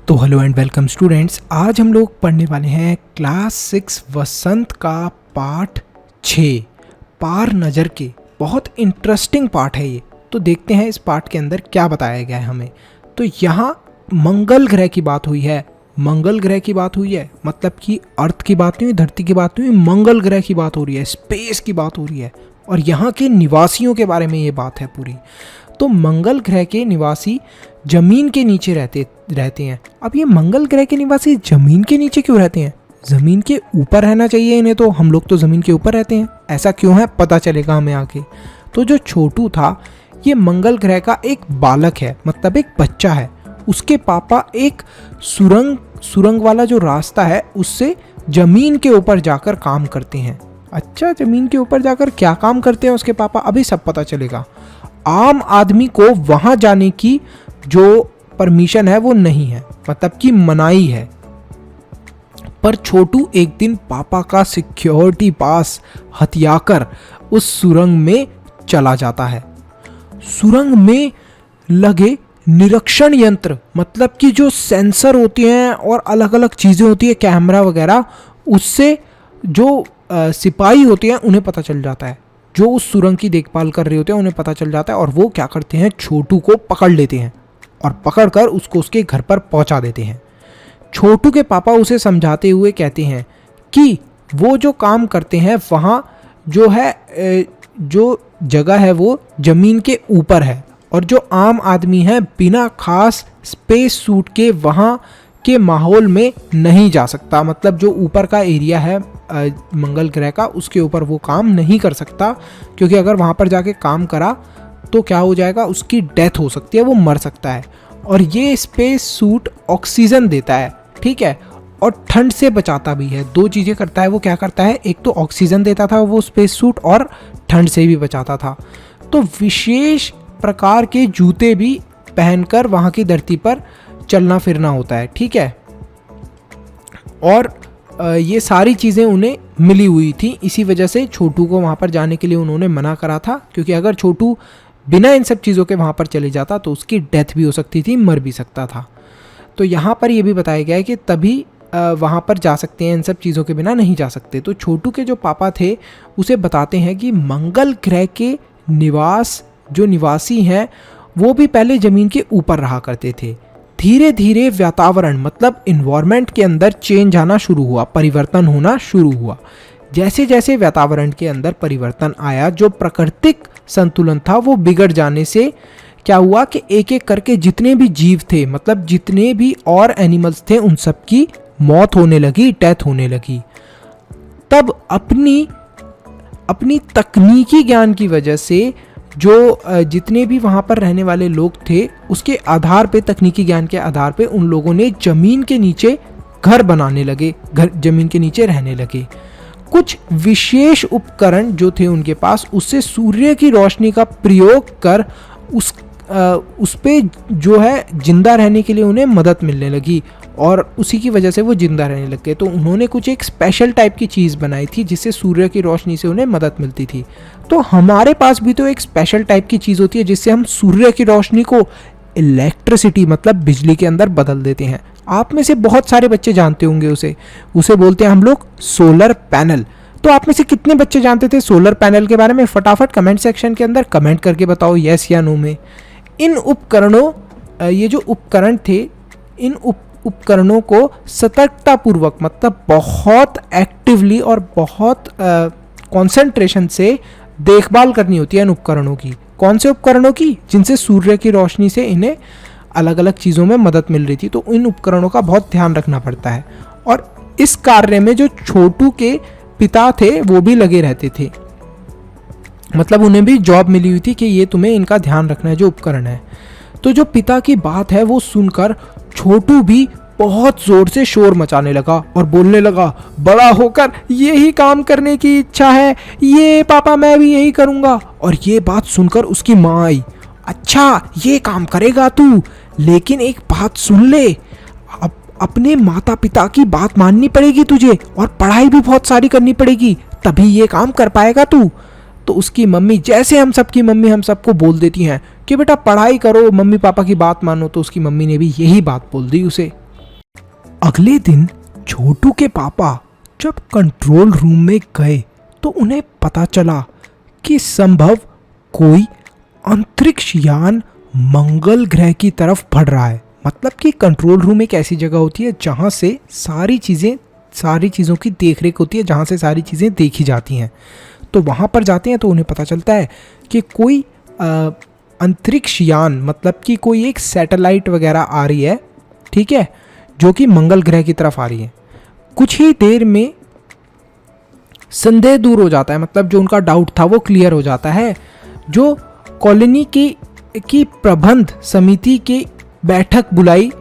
तो hello and welcome students. आज हम लोग पढ़ने वाले हैं क्लास 6 वसंत का पाठ 6 पार नज़र के। बहुत इंटरेस्टिंग पाठ है ये। तो देखते हैं इस पाठ के अंदर क्या बताया गया है हमें। तो यहाँ मंगल ग्रह की बात हुई है। मंगल ग्रह की बात हुई है मतलब कि अर्थ की बात नहीं हुई, धरती की बात नहीं हुई, मंगल ग्रह की बात हो रही है, स्पेस की बात हो रही है और यहाँ के निवासियों के बारे में ये बात है पूरी। तो मंगल ग्रह के निवासी जमीन के नीचे रहते हैं। अब ये मंगल ग्रह के निवासी जमीन के नीचे क्यों रहते हैं? जमीन के ऊपर रहना चाहिए इन्हें, तो हम लोग तो जमीन के ऊपर रहते हैं। ऐसा क्यों है पता चलेगा हमें आगे। तो जो छोटू था ये मंगल ग्रह का एक बालक है, मतलब एक बच्चा है। उसके पापा एक सुरंग वाला जो रास्ता है उससे जमीन के ऊपर जाकर काम करते हैं। अच्छा, जमीन के ऊपर जाकर क्या काम करते हैं उसके पापा, अभी सब पता चलेगा। आम आदमी को वहां जाने की जो परमिशन है वो नहीं है, मतलब कि मनाही है। पर छोटू एक दिन पापा का सिक्योरिटी पास हथियाकर उस सुरंग में चला जाता है। सुरंग में लगे निरीक्षण यंत्र, मतलब कि जो सेंसर होते हैं और अलग अलग चीजें होती है, कैमरा वगैरह, उससे जो सिपाही होते हैं उन्हें पता चल जाता है। जो उस सुरंग की देखभाल कर रहे होते हैं उन्हें पता चल जाता है और वो क्या करते हैं, छोटू को पकड़ लेते हैं और पकड़कर उसको उसके घर पर पहुंचा देते हैं। छोटू के पापा उसे समझाते हुए कहते हैं कि वो जो काम करते हैं वहाँ जो है, जो जगह है वो जमीन के ऊपर है और जो आम आदमी है बिना खास स्पेस सूट के वहाँ के माहौल में नहीं जा सकता। मतलब जो ऊपर का एरिया है मंगल ग्रह का, उसके ऊपर वो काम नहीं कर सकता, क्योंकि अगर वहाँ पर जाके काम करा तो क्या हो जाएगा, उसकी डेथ हो सकती है, वो मर सकता है। और ये स्पेस सूट ऑक्सीजन देता है, ठीक है, और ठंड से बचाता भी है। दो चीज़ें करता है वो। क्या करता है, एक तो ऑक्सीजन देता था वो स्पेस सूट और ठंड से भी बचाता था। तो विशेष प्रकार के जूते भी पहनकर वहाँ की धरती पर चलना फिरना होता है, ठीक है। और ये सारी चीज़ें उन्हें मिली हुई थी, इसी वजह से छोटू को वहाँ पर जाने के लिए उन्होंने मना करा था, क्योंकि अगर छोटू बिना इन सब चीज़ों के वहाँ पर चले जाता तो उसकी डेथ भी हो सकती थी, मर भी सकता था। तो यहाँ पर ये भी बताया गया है कि तभी वहाँ पर जा सकते हैं, इन सब चीज़ों के बिना नहीं जा सकते। तो छोटू के जो पापा थे उसे बताते हैं कि मंगल ग्रह के निवासी हैं वो भी पहले ज़मीन के ऊपर रहा करते थे। धीरे धीरे वातावरण मतलब इन्वायरमेंट के अंदर चेंज आना शुरू हुआ, परिवर्तन होना शुरू हुआ। जैसे जैसे वातावरण के अंदर परिवर्तन आया, जो प्राकृतिक संतुलन था वो बिगड़ जाने से क्या हुआ कि एक एक करके जितने भी जीव थे, मतलब जितने भी और एनिमल्स थे, उन सब की मौत होने लगी, डेथ होने लगी। तब अपनी तकनीकी ज्ञान की वजह से जो जितने भी वहाँ पर रहने वाले लोग थे उसके आधार पे, तकनीकी ज्ञान के आधार पे उन लोगों ने जमीन के नीचे घर बनाने लगे, जमीन के नीचे रहने लगे। कुछ विशेष उपकरण जो थे उनके पास, उससे सूर्य की रोशनी का प्रयोग कर उस पे जो है जिंदा रहने के लिए उन्हें मदद मिलने लगी और उसी की वजह से वो जिंदा रहने लग गए। तो उन्होंने कुछ एक स्पेशल टाइप की चीज़ बनाई थी जिससे सूर्य की रोशनी से उन्हें मदद मिलती थी। तो हमारे पास भी तो एक स्पेशल टाइप की चीज़ होती है जिससे हम सूर्य की रोशनी को इलेक्ट्रिसिटी मतलब बिजली के अंदर बदल देते हैं। आप में से बहुत सारे बच्चे जानते होंगे उसे बोलते हैं हम लोग सोलर पैनल। तो आप में से कितने बच्चे जानते थे सोलर पैनल के बारे में? फटाफट कमेंट सेक्शन के अंदर कमेंट करके बताओ, यस या नो में। इन उपकरणों, ये जो उपकरण थे, इन उपकरणों को सतर्कतापूर्वक मतलब बहुत एक्टिवली और बहुत कंसंट्रेशन से देखभाल करनी होती है इन उपकरणों की। कौन से उपकरणों की? जिनसे सूर्य की रोशनी से इन्हें अलग अलग चीज़ों में मदद मिल रही थी। तो इन उपकरणों का बहुत ध्यान रखना पड़ता है और इस कार्य में जो छोटू के पिता थे वो भी लगे रहते थे, मतलब उन्हें भी जॉब मिली हुई थी कि ये तुम्हें इनका ध्यान रखना है, जो उपकरण है। तो जो पिता की बात है वो सुनकर छोटू भी बहुत जोर से शोर मचाने लगा और बोलने लगा, बड़ा होकर यही काम करने की इच्छा है, ये पापा मैं भी यही करूँगा। और ये बात सुनकर उसकी माँ आई, अच्छा ये काम करेगा तू, लेकिन एक बात सुन ले, अपने माता पिता की बात माननी पड़ेगी तुझे और पढ़ाई भी बहुत सारी करनी पड़ेगी, तभी ये काम कर पाएगा तू। तो उसकी मम्मी, जैसे हम सबकी मम्मी हम सबको बोल देती हैं कि बेटा पढ़ाई करो, मम्मी पापा की बात मानो, तो उसकी मम्मी ने भी यही बात बोल दी उसे। अगले दिन छोटू के पापा जब कंट्रोल रूम में गए तो उन्हें पता चला कि संभव कोई अंतरिक्ष यान मंगल ग्रह की तरफ बढ़ रहा है। मतलब कि कंट्रोल रूम एक ऐसी जगह होती है जहाँ से सारी चीज़ों की देखरेख होती है, जहाँ से सारी चीज़ें देखी जाती हैं। तो वहाँ पर जाते हैं तो उन्हें पता चलता है कि कोई अंतरिक्ष यान, मतलब कि कोई एक सैटेलाइट वगैरह आ रही है, ठीक है, जो कि मंगल ग्रह की तरफ आ रही है। कुछ ही देर में संदेह दूर हो जाता है, मतलब जो उनका डाउट था वो क्लियर हो जाता है। जो कॉलोनी की प्रबंध समिति की बैठक बुलाई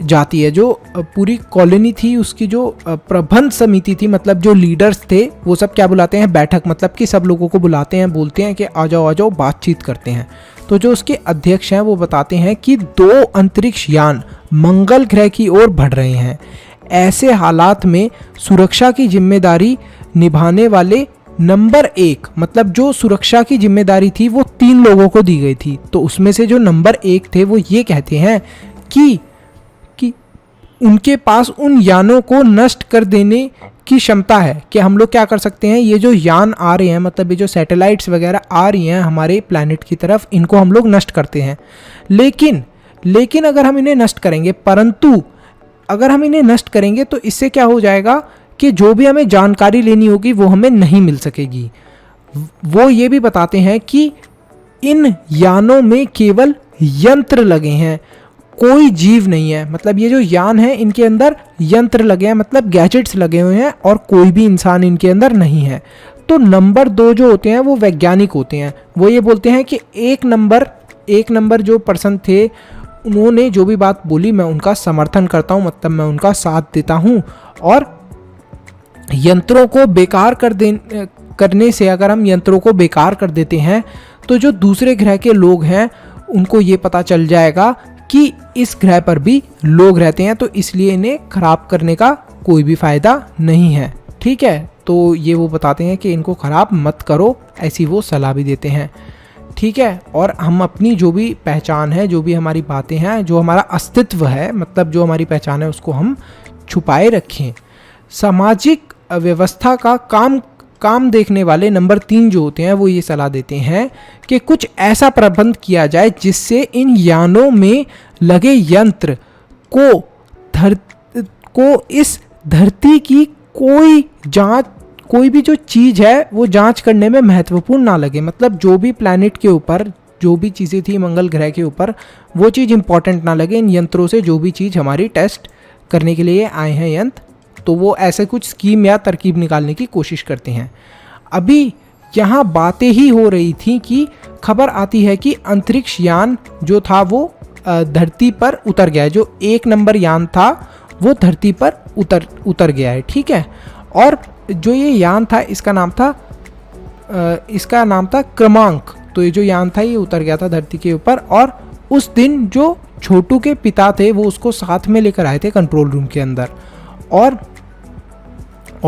जाती है, जो पूरी कॉलोनी थी उसकी जो प्रबंध समिति थी, मतलब जो लीडर्स थे वो सब क्या बुलाते हैं, बैठक, मतलब कि सब लोगों को बुलाते हैं, बोलते हैं कि आ जाओ बातचीत करते हैं। तो जो उसके अध्यक्ष हैं वो बताते हैं कि 2 अंतरिक्ष यान मंगल ग्रह की ओर बढ़ रहे हैं। ऐसे हालात में सुरक्षा की जिम्मेदारी निभाने वाले नंबर 1, मतलब जो सुरक्षा की जिम्मेदारी थी वो 3 लोगों को दी गई थी। तो उसमें से जो नंबर 1 थे वो ये कहते हैं कि उनके पास उन यानों को नष्ट कर देने की क्षमता है, कि हम लोग क्या कर सकते हैं, ये जो यान आ रहे हैं, मतलब ये जो सैटेलाइट्स वगैरह आ रही हैं हमारे प्लैनेट की तरफ, इनको हम लोग नष्ट करते हैं। लेकिन अगर हम इन्हें नष्ट करेंगे, परंतु अगर हम इन्हें नष्ट करेंगे तो इससे क्या हो जाएगा कि जो भी हमें जानकारी लेनी होगी वो हमें नहीं मिल सकेगी। वो ये भी बताते हैं कि इन यानों में केवल यंत्र लगे हैं, कोई जीव नहीं है। मतलब ये जो यान है इनके अंदर यंत्र लगे हैं, मतलब गैजेट्स लगे हुए हैं, और कोई भी इंसान इनके अंदर नहीं है। तो नंबर 2 जो होते हैं वो वैज्ञानिक होते हैं। वो ये बोलते हैं कि एक नंबर जो पर्सन थे, उन्होंने जो भी बात बोली मैं उनका समर्थन करता हूँ, मतलब मैं उनका साथ देता हूँ। और यंत्रों को बेकार करने से, अगर हम यंत्रों को बेकार कर देते हैं तो जो दूसरे ग्रह के लोग हैं उनको ये पता चल जाएगा कि इस ग्रह पर भी लोग रहते हैं, तो इसलिए इन्हें खराब करने का कोई भी फ़ायदा नहीं है। ठीक है, तो ये वो बताते हैं कि इनको ख़राब मत करो, ऐसी वो सलाह भी देते हैं। ठीक है, और हम अपनी जो भी पहचान है, जो भी हमारी बातें हैं, जो हमारा अस्तित्व है, मतलब जो हमारी पहचान है, उसको हम छुपाए रखें। सामाजिक व्यवस्था का काम देखने वाले नंबर 3 जो होते हैं वो ये सलाह देते हैं कि कुछ ऐसा प्रबंध किया जाए जिससे इन यानों में लगे यंत्र को इस धरती की कोई भी जो चीज़ है वो जांच करने में महत्वपूर्ण ना लगे। मतलब जो भी प्लैनेट के ऊपर जो भी चीज़ें थी मंगल ग्रह के ऊपर, वो चीज़ इंपॉर्टेंट ना लगे इन यंत्रों से। जो भी चीज़ हमारी टेस्ट करने के लिए आए हैं यंत्र, तो वो ऐसे कुछ स्कीम या तरकीब निकालने की कोशिश करते हैं। अभी यहाँ बातें ही हो रही थी कि खबर आती है कि अंतरिक्ष यान जो था वो धरती पर उतर गया है। जो 1 नंबर यान था वो धरती पर उतर गया है। ठीक है, और जो ये यान था इसका नाम था क्रमांक। तो ये जो यान था ये उतर गया था धरती के ऊपर, और उस दिन जो छोटू के पिता थे वो उसको साथ में लेकर आए थे कंट्रोल रूम के अंदर। और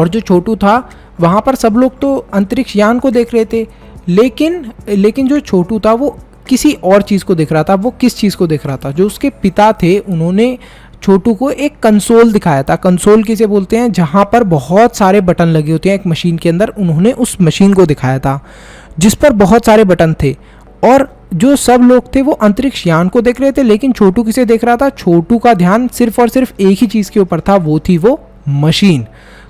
जो छोटू था वहाँ पर सब लोग तो अंतरिक्ष यान को देख रहे थे, लेकिन जो छोटू था वो किसी और चीज़ को देख रहा था। वो किस चीज़ को देख रहा था, जो उसके पिता थे उन्होंने छोटू को एक कंसोल दिखाया था। कंसोल किसे बोलते हैं, जहाँ पर बहुत सारे बटन लगे होते हैं एक मशीन के अंदर। उन्होंने उस मशीन को दिखाया था जिस पर बहुत सारे बटन थे, और जो सब लोग थे वो अंतरिक्ष यान को देख रहे थे। लेकिन छोटू किसे देख रहा था, छोटू का ध्यान सिर्फ और सिर्फ एक ही चीज़ के ऊपर था, वो थी वो मशीन।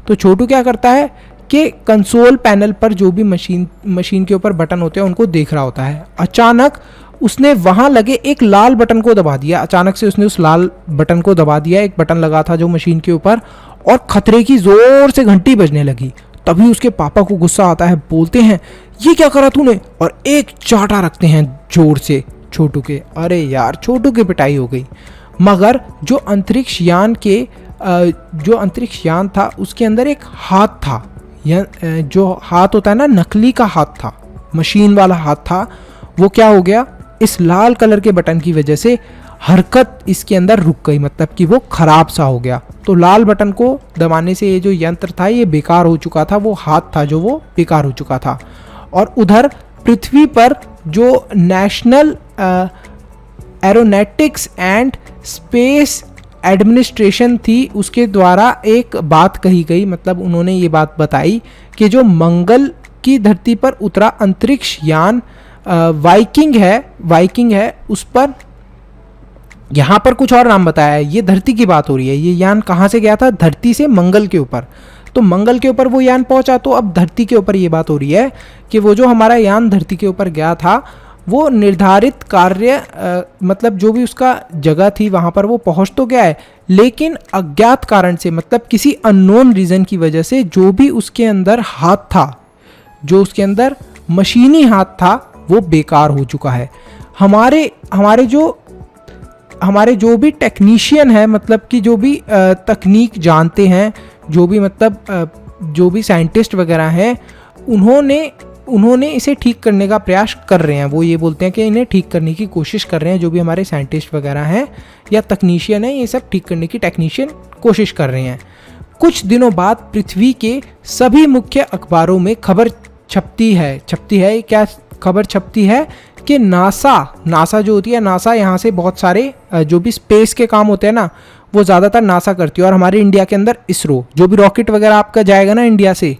तो छोटू क्या करता है कि कंसोल पैनल पर जो भी मशीन के ऊपर बटन होते हैं उनको देख रहा होता है। अचानक उसने वहाँ लगे एक लाल बटन को दबा दिया। अचानक से उसने उस लाल बटन को दबा दिया। एक बटन लगा था जो मशीन के ऊपर, और खतरे की जोर से घंटी बजने लगी। तभी उसके पापा को गुस्सा आता है, बोलते हैं ये क्या करा तूने, और एक चाटा रखते हैं जोर से छोटू के। अरे यार, छोटू की पिटाई हो गई। मगर जो अंतरिक्ष यान था उसके अंदर एक हाथ था, जो हाथ होता है ना, नकली का हाथ था, मशीन वाला हाथ था। वो क्या हो गया, इस लाल कलर के बटन की वजह से हरकत इसके अंदर रुक गई, मतलब कि वो खराब सा हो गया। तो लाल बटन को दबाने से ये जो यंत्र था ये बेकार हो चुका था, वो हाथ था जो वो बेकार हो चुका था। और उधर पृथ्वी पर जो national aeronautics and space administration थी उसके द्वारा एक बात कही गई, मतलब उन्होंने ये बात बताई कि जो मंगल की धरती पर उतरा अंतरिक्ष यान वाइकिंग है उस पर, यहाँ पर कुछ और नाम बताया है, ये धरती की बात हो रही है। ये यान कहाँ से गया था? धरती से मंगल के ऊपर। तो मंगल के ऊपर वो यान पहुंचा, तो अब धरती के ऊपर ये बात हो रही है कि वो जो हमारा यान धरती के ऊपर गया था वो निर्धारित कार्य मतलब जो भी उसका जगह थी वहाँ पर वो पहुँच तो गया है, लेकिन अज्ञात कारण से, मतलब किसी अननोन रीज़न की वजह से जो भी उसके अंदर हाथ था, जो उसके अंदर मशीनी हाथ था, वो बेकार हो चुका है। हमारे जो भी टेक्नीशियन है, मतलब कि जो भी तकनीक जानते हैं, जो भी मतलब जो भी साइंटिस्ट वगैरह हैं, उन्होंने इसे ठीक करने का प्रयास कर रहे हैं। वो ये बोलते हैं कि इन्हें ठीक करने की कोशिश कर रहे हैं, जो भी हमारे साइंटिस्ट वगैरह हैं या तकनीशियन हैं, ये सब ठीक करने की टेक्नीशियन कोशिश कर रहे हैं। कुछ दिनों बाद पृथ्वी के सभी मुख्य अखबारों में खबर छपती है क्या खबर छपती है कि नासा जो होती है, नासा यहाँ से बहुत सारे जो भी स्पेस के काम होते हैं ना, वो ज़्यादातर नासा करती है। और हमारे इंडिया के अंदर इसरो, जो भी रॉकेट वगैरह आपका जाएगा ना इंडिया से,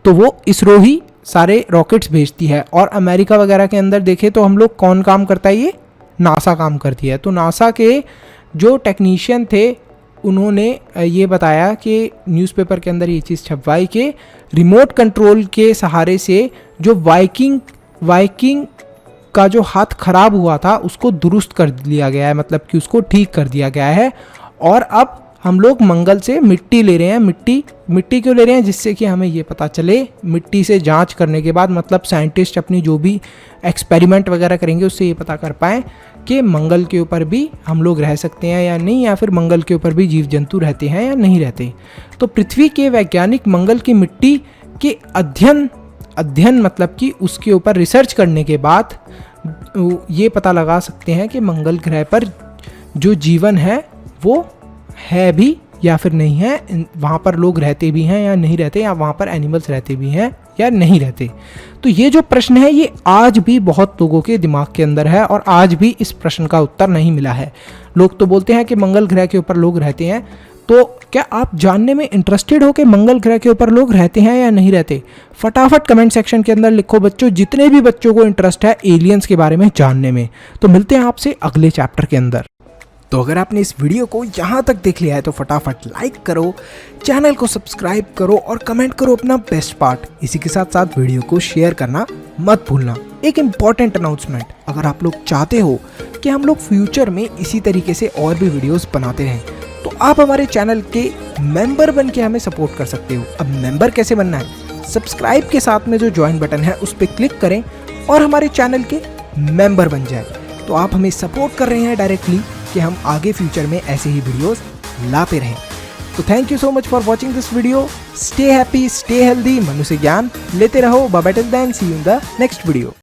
तो वो इसरो ही सारे रॉकेट्स भेजती है। और अमेरिका वगैरह के अंदर देखें तो हम लोग कौन काम करता है? ये नासा काम करती है। तो नासा के जो टेक्नीशियन थे उन्होंने ये बताया कि न्यूज़पेपर के अंदर ये चीज़ छपवाई कि रिमोट कंट्रोल के सहारे से जो वाइकिंग का जो हाथ खराब हुआ था उसको दुरुस्त कर लिया गया है, मतलब कि उसको ठीक कर दिया गया है। और अब हम लोग मंगल से मिट्टी ले रहे हैं। मिट्टी क्यों ले रहे हैं? जिससे कि हमें ये पता चले, मिट्टी से जांच करने के बाद, मतलब साइंटिस्ट अपनी जो भी एक्सपेरिमेंट वगैरह करेंगे उससे ये पता कर पाएँ कि मंगल के ऊपर भी हम लोग रह सकते हैं या नहीं, या फिर मंगल के ऊपर भी जीव जंतु रहते हैं या नहीं रहते। तो पृथ्वी के वैज्ञानिक मंगल की मिट्टी के अध्ययन मतलब कि उसके ऊपर रिसर्च करने के बाद ये पता लगा सकते हैं कि मंगल ग्रह पर जो जीवन है वो है भी या फिर नहीं है, वहाँ पर लोग रहते भी हैं या नहीं रहते, या वहाँ पर एनिमल्स रहते भी हैं या नहीं रहते। तो ये जो प्रश्न है ये आज भी बहुत लोगों के दिमाग के अंदर है और आज भी इस प्रश्न का उत्तर नहीं मिला है। लोग तो बोलते हैं कि मंगल ग्रह के ऊपर लोग रहते हैं। तो क्या आप जानने में इंटरेस्टेड हो कि मंगल ग्रह के ऊपर लोग रहते हैं या नहीं रहते? फटाफट कमेंट सेक्शन के अंदर लिखो बच्चों, जितने भी बच्चों को इंटरेस्ट है एलियंस के बारे में जानने में। तो मिलते हैं आपसे अगले चैप्टर के अंदर। तो अगर आपने इस वीडियो को यहाँ तक देख लिया है तो फटाफट लाइक करो, चैनल को सब्सक्राइब करो और कमेंट करो अपना बेस्ट पार्ट। इसी के साथ साथ वीडियो को शेयर करना मत भूलना। एक इम्पॉर्टेंट अनाउंसमेंट, अगर आप लोग चाहते हो कि हम लोग फ्यूचर में इसी तरीके से और भी वीडियोस बनाते रहें तो आप हमारे चैनल के मेंबर बन के हमें सपोर्ट कर सकते हो। अब मेंबर कैसे बनना है? सब्सक्राइब के साथ में जो ज्वाइन बटन है उस पर क्लिक करें और हमारे चैनल के मेंबर बन जाए। तो आप हमें सपोर्ट कर रहे हैं डायरेक्टली कि हम आगे फ्यूचर में ऐसे ही वीडियोस लाते रहें। तो thank you so much for watching this video. Stay happy, stay healthy, मनुष्य ज्ञान लेते रहो। Bye bye till then, see you in the next video.